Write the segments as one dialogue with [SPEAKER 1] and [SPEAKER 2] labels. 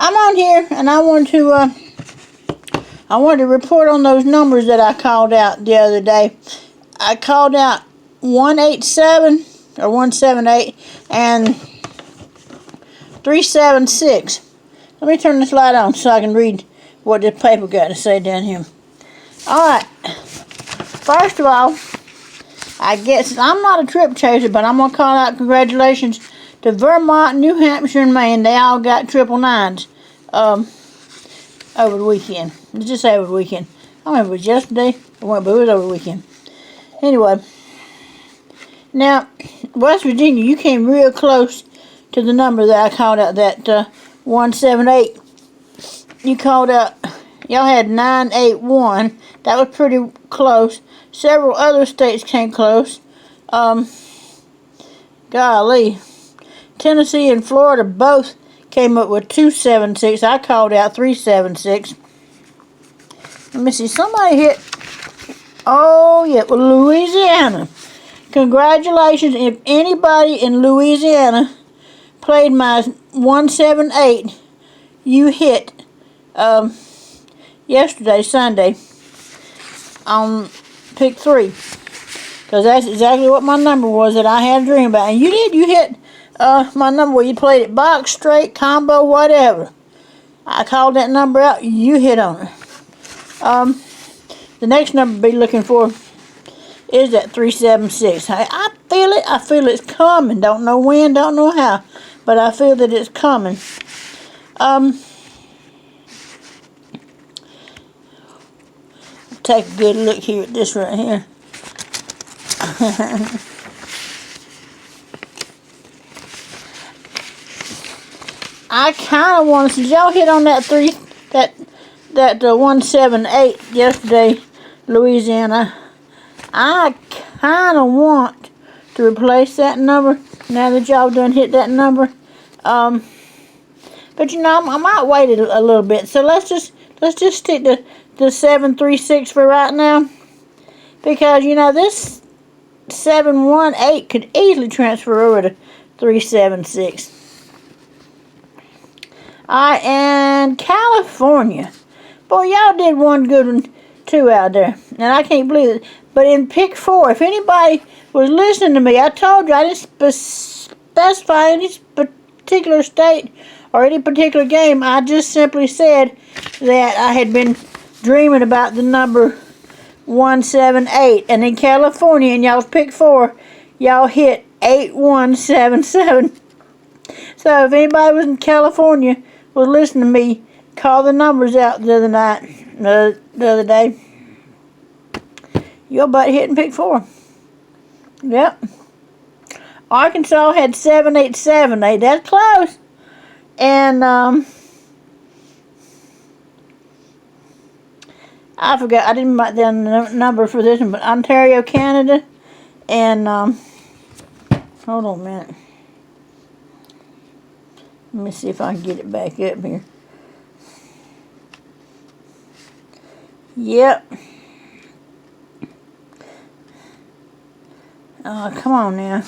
[SPEAKER 1] I'm on here, and I wanted to report on those numbers that I called out the other day. I called out 187 or 178 and 376. Let me turn this light on so I can read what this paper got to say down here. Alright. First of all, I guess I'm not a trip chaser, but I'm going to call out congratulations to Vermont, New Hampshire, and Maine. They all got 999s over the weekend. Let's just say over the weekend. I don't know if it was yesterday or what, but it was over the weekend. Anyway. Now, West Virginia, you came real close to the number that I called out, that 178. You called out, y'all had 981. That was pretty close. Several other states came close. Golly. Tennessee and Florida both came up with 276. I called out 376. Let me see. Somebody hit. Oh, yeah. Louisiana. Congratulations. If anybody in Louisiana played my 178, you hit yesterday, Sunday, on pick 3. Because that's exactly what my number was that I had a dream about. And you did. You hit my number where you played it box, straight, combo, whatever. I called that number out. You hit on it. The next number to be looking for is that 376. I feel it. I feel it's coming. Don't know when, don't know how. But I feel that it's coming. Take a good look here at this right here. I kind of want to, since y'all hit on that 178 yesterday, Louisiana, I kind of want to replace that number now that y'all done hit that number. But you know, I might wait a little bit. So let's just stick to the 736 for right now, because you know this 718 could easily transfer over to 376. And California. Boy, y'all did one good one, too, out there. And I can't believe it. But in pick 4, if anybody was listening to me, I told you I didn't specify any particular state or any particular game. I just simply said that I had been dreaming about the number 178. And in California, in y'all's pick 4, y'all hit 8177. So if anybody was in California was listening to me call the numbers out the other day, your butt hit in pick 4. Yep. Arkansas had 787. That's close. And I forgot. I didn't write down the number for this one, but Ontario, Canada, and hold on a minute. Let me see if I can get it back up here. Yep. Oh, come on now.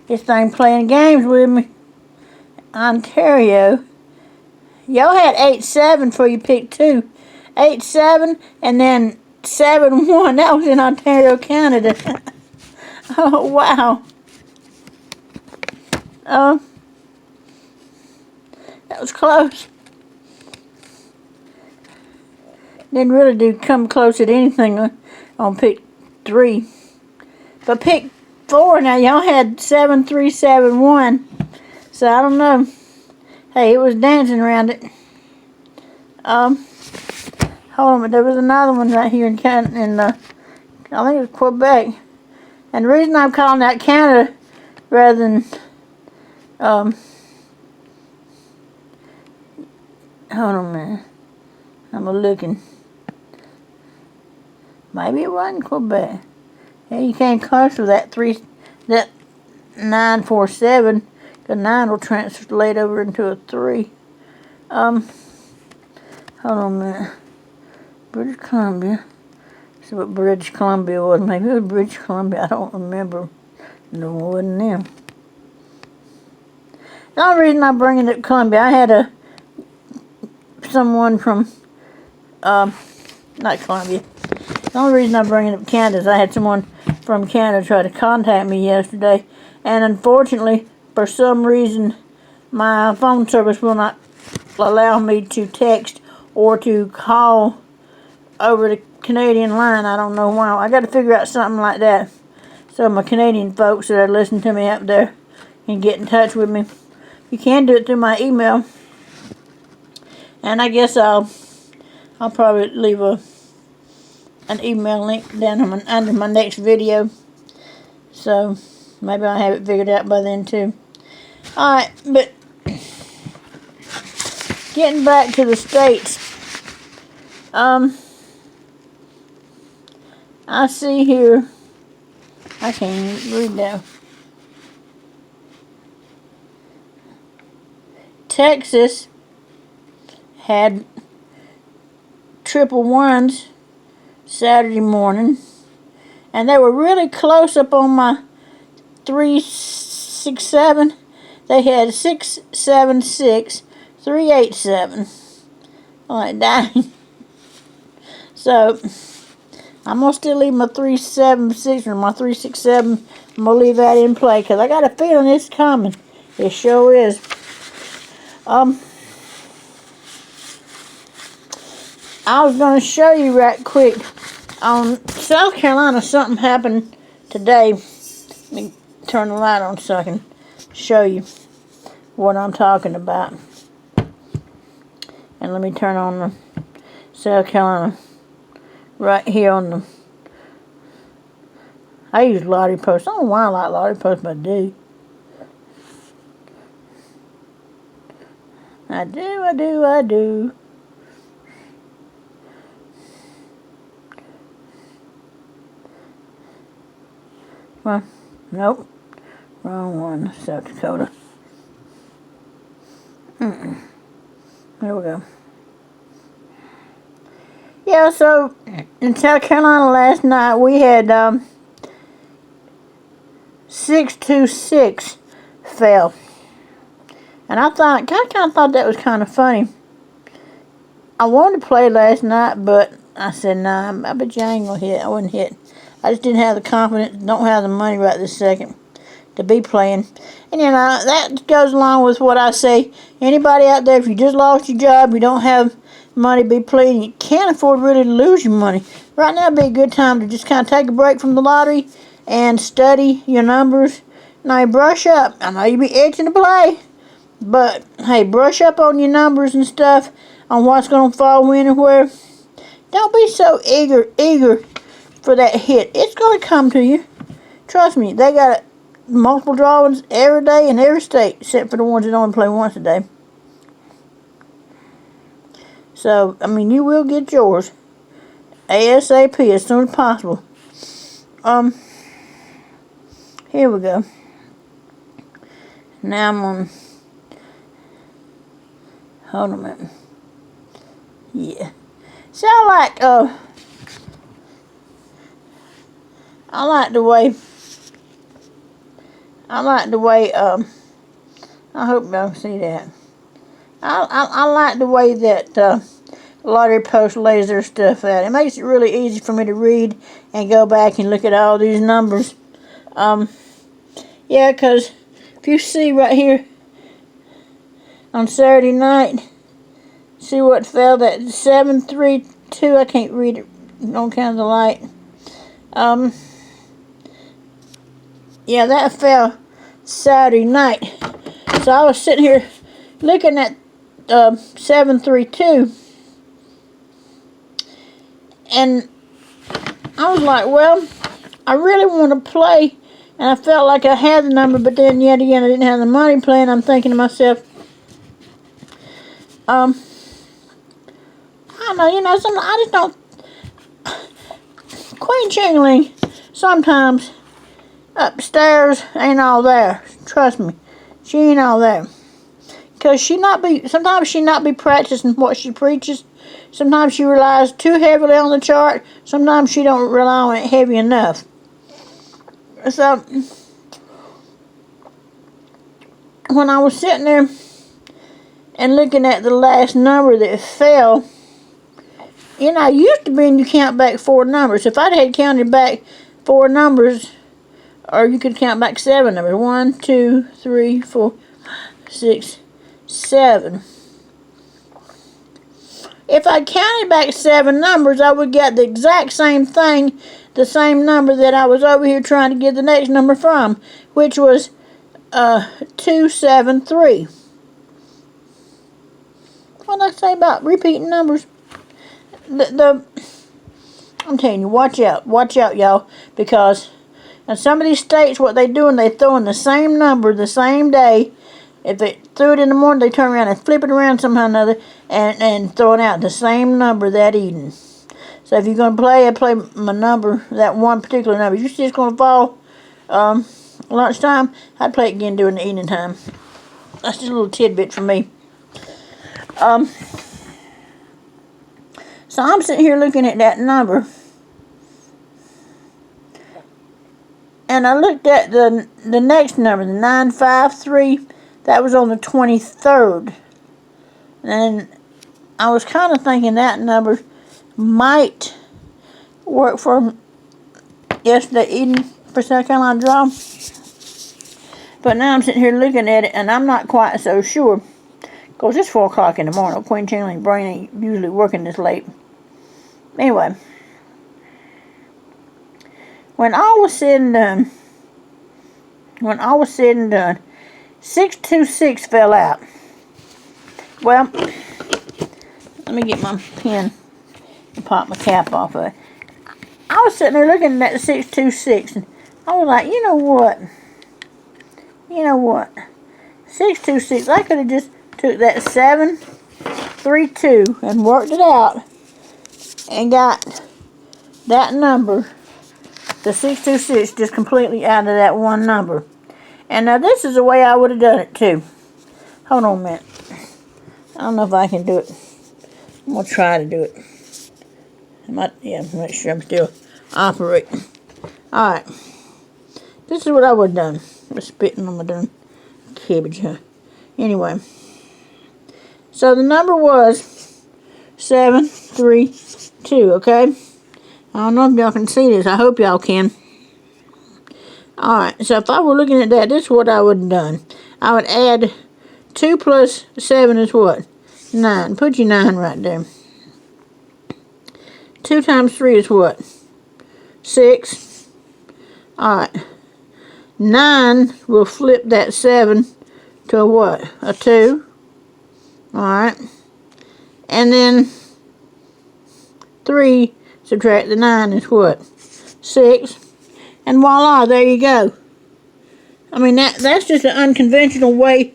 [SPEAKER 1] This thing playing games with me. Ontario. Y'all had 8-7 for you pick 2. 8-7 and then 7-1. That was in Ontario, Canada. Oh, wow. That was close. Didn't really come close at anything on pick 3. But pick 4 now, y'all had 7-3-7-1. So I don't know. Hey, it was dancing around it. Hold on, but there was another one right here in Canada, I think it was Quebec. And the reason I'm calling that Canada rather than hold on a minute. I'm looking. Maybe it wasn't Quebec. Yeah, you came close to that 947. The 9 will translate over into a 3. Hold on a minute. British Columbia. See what British Columbia was. Maybe it was British Columbia. I don't remember. No, it wasn't them. The only reason I'm bringing up Columbia, I had a someone from, not Columbia. The only reason I'm bringing up Canada is I had someone from Canada try to contact me yesterday. And unfortunately, for some reason, my phone service will not allow me to text or to call over the Canadian line. I don't know why. I got to figure out something like that. So my Canadian folks that are listening to me up there can get in touch with me. You can do it through my email. And I guess I'll probably leave an email link down under my next video. So maybe I'll have it figured out by then too. Alright, but getting back to the States. I see here, I can't even read that. Texas had triple ones Saturday morning, and they were really close up on my 367. They had 676, 387. Like that. So I'm gonna still leave my 376 or my 367. I'm gonna leave that in play because I got a feeling it's coming. It sure is. I was going to show you right quick on South Carolina. Something happened today. Let me turn the light on so I can show you what I'm talking about. And let me turn on the South Carolina right here on the. I use Lottie Post. I don't know why I like Lottie Post, but I do. I do. Well, nope. Wrong one. South Dakota. There we go. Yeah, so in South Carolina last night we had 626 fell. And I kind of thought that was kind of funny. I wanted to play last night, but I said, nah, I bet you I ain't going to hit. I wouldn't hit. I just didn't have the confidence, don't have the money right this second to be playing. And, you know, that goes along with what I say. Anybody out there, if you just lost your job, you don't have money to be playing, you can't afford really to lose your money. Right now would be a good time to just kind of take a break from the lottery and study your numbers. Now, you brush up. I know you be itching to play. But, hey, brush up on your numbers and stuff, on what's going to fall when and where. Don't be so eager for that hit. It's going to come to you. Trust me, they got multiple drawings every day in every state, except for the ones that only play once a day. So, I mean, you will get yours ASAP as soon as possible. Here we go. Now I'm on. Hold on a minute. Yeah. See, I like the way, I hope y'all see that. I like the way that Lottery Post lays their stuff out. It makes it really easy for me to read and go back and look at all these numbers. Yeah, because if you see right here on Saturday night, see what fell, that 732, I can't read it, don't count the light. Yeah, that fell Saturday night. So I was sitting here looking at 732, and I was like, well, I really want to play, and I felt like I had the number, but then yet again I didn't have the money playing. I'm thinking to myself, I don't know, you know, I just don't. Queen Ching-a-ling sometimes upstairs ain't all there. Trust me, she ain't all there. Because sometimes she not be practicing what she preaches. Sometimes she relies too heavily on the chart. Sometimes she don't rely on it heavy enough. So, when I was sitting there and looking at the last number that fell, you know, it used to be you count back 4 numbers. If I'd had counted back 4 numbers, or you could count back 7 numbers. 1, 2, 3, 4, 6, 7. If I counted back 7 numbers, I would get the exact same thing, the same number that I was over here trying to get the next number from, which was 273. What did I say about repeating numbers? I'm telling you, watch out, y'all, because in some of these states, what they doing, they throwing the same number the same day. If they threw it in the morning, they turn around and flip it around somehow or another and throwing out the same number that evening. So if you're going to play, I play my number, that one particular number. If you see it's going to fall lunchtime, I'd play it again during the evening time. That's just a little tidbit for me. So I'm sitting here looking at that number. And I looked at the next number, the 953. That was on the 23rd. And I was kind of thinking that number might work for yesterday evening for South Carolina draw. But now I'm sitting here looking at it, and I'm not quite so sure. Because it's 4 o'clock in the morning. Queen Changeling's brain ain't usually working this late. Anyway. When all was said and done, 626 fell out. Well, let me get my pen and pop my cap off of it. I was sitting there looking at the 626, and I was like, you know what? 626, I could have just took that 732 and worked it out and got that number, the 626, just completely out of that one number. And now this is the way I would have done it too. Hold on a minute. I don't know if I can do it. I'm going to try to do it. Make sure I'm still operating. Alright. This is what I would have done. I'm spitting on my darn cabbage, huh? Anyway. So the number was 732, okay? I don't know if y'all can see this. I hope y'all can. Alright, so if I were looking at that, this is what I would have done. I would add 2 plus 7 is what? 9. Put your 9 right there. 2 times 3 is what? 6. Alright. 9 will flip that 7 to a what? A 2. Alright. And then 3 subtract the 9 is what? 6. And voila, there you go. I mean, that's just an unconventional way,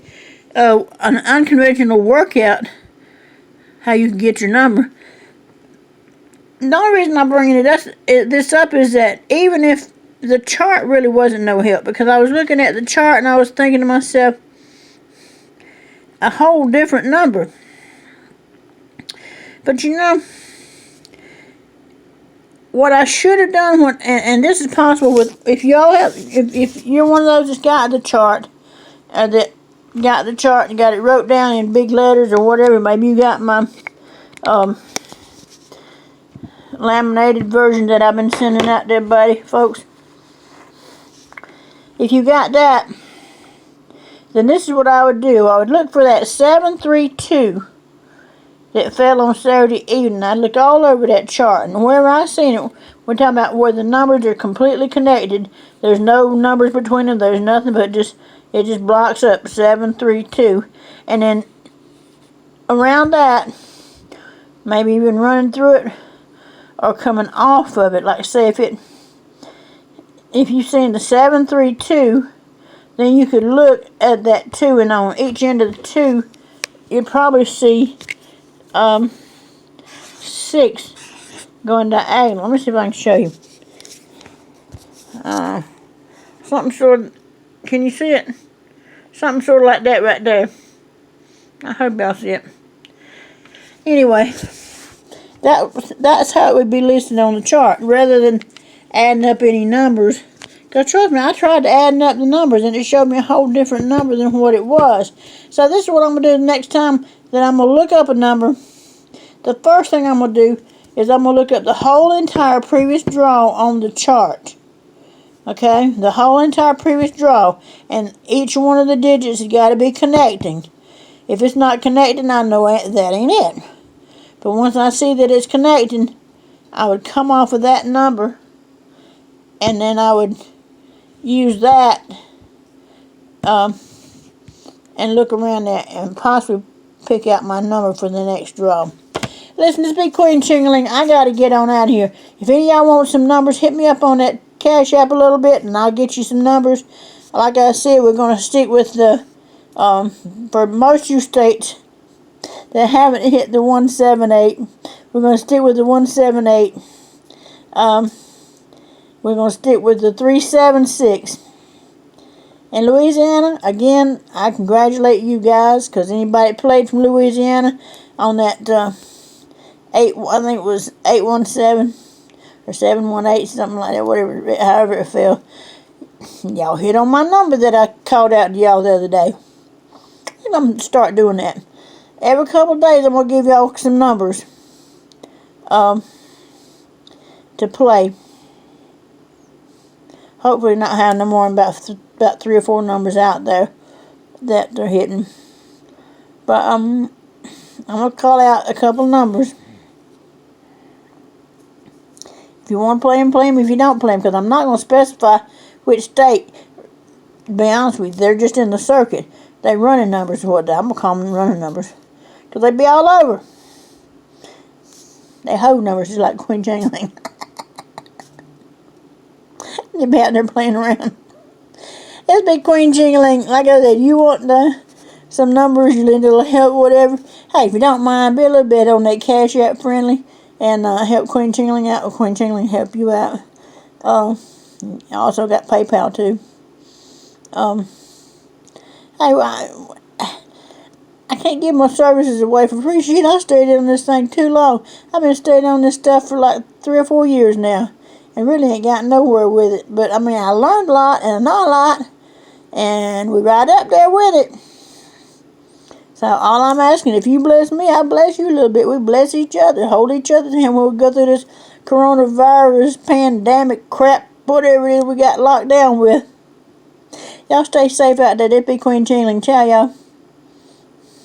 [SPEAKER 1] an unconventional workout, how you can get your number. The only reason I'm bringing this up is that even if the chart really wasn't no help, because I was looking at the chart and I was thinking to myself, a whole different number. But you know, what I should have done, and this is possible with, if you're one of those that's got the chart, and got it wrote down in big letters or whatever. Maybe you got my laminated version that I've been sending out to everybody, folks. If you got that, then this is what I would do. I would look for that 732 that fell on Saturday evening. I looked all over that chart, and wherever I seen it, we're talking about where the numbers are completely connected. There's no numbers between them. There's nothing but it just blocks up 732, and then around that, maybe even running through it or coming off of it. Like say if you seen the 732, then you could look at that 2, and on each end of the 2, you'd probably see 6 going diagonal. Let me see if I can show you. Something sort of, can you see it? Something sort of like that right there. I hope y'all see it. Anyway, that's how it would be listed on the chart, rather than adding up any numbers. Because trust me, I tried to add up the numbers and it showed me a whole different number than what it was. So this is what I'm going to do the next time that I'm going to look up a number. The first thing I'm going to do is I'm going to look up the whole entire previous draw on the chart. Okay? The whole entire previous draw. And each one of the digits has got to be connecting. If it's not connecting, I know that ain't it. But once I see that it's connecting, I would come off of that number. And then I would use that and look around there and possibly pick out my number for the next draw. Listen, this big Queen Chingling, I got to get on out of here. If any of y'all want some numbers, hit me up on that Cash App a little bit and I'll get you some numbers. Like I said, we're going to stick with the, for most of you states that haven't hit the 178, we're going to stick with the 178. We're going to stick with the 376. And Louisiana, again, I congratulate you guys, because anybody that played from Louisiana on that I think it was 817 or 718, something like that, whatever, however it fell. Y'all hit on my number that I called out to y'all the other day. I think I'm going to start doing that. Every couple of days I'm going to give y'all some numbers to play. Hopefully not have no more than about 3 or 4 numbers out there that they're hitting. But I'm going to call out a couple numbers. If you want to play them, play them. If you don't, play them. Because I'm not going to specify which state. To be honest with you, they're just in the circuit. They running numbers. What I'm going to call them running numbers. Because they be all over. They hoe numbers just like Queen Jangling. You be out there playing around. This big Queen Jingling, like I said, you want some numbers, you need a little help, whatever. Hey, if you don't mind, be a little bit on that Cash App friendly and help Queen Jingling out, or Queen Jingling help you out. I also got PayPal too. Hey, I can't give my services away for free. Shit, I stayed on this thing too long. I've been staying on this stuff for like 3 or 4 years now. And really ain't got nowhere with it. But, I mean, I learned a lot and I know a lot. And we're right up there with it. So, all I'm asking, if you bless me, I bless you a little bit. We bless each other. Hold each other's hand when we go through this coronavirus, pandemic, crap, whatever it is we got locked down with. Y'all stay safe out there. This be Queen Chingling. Ciao, y'all.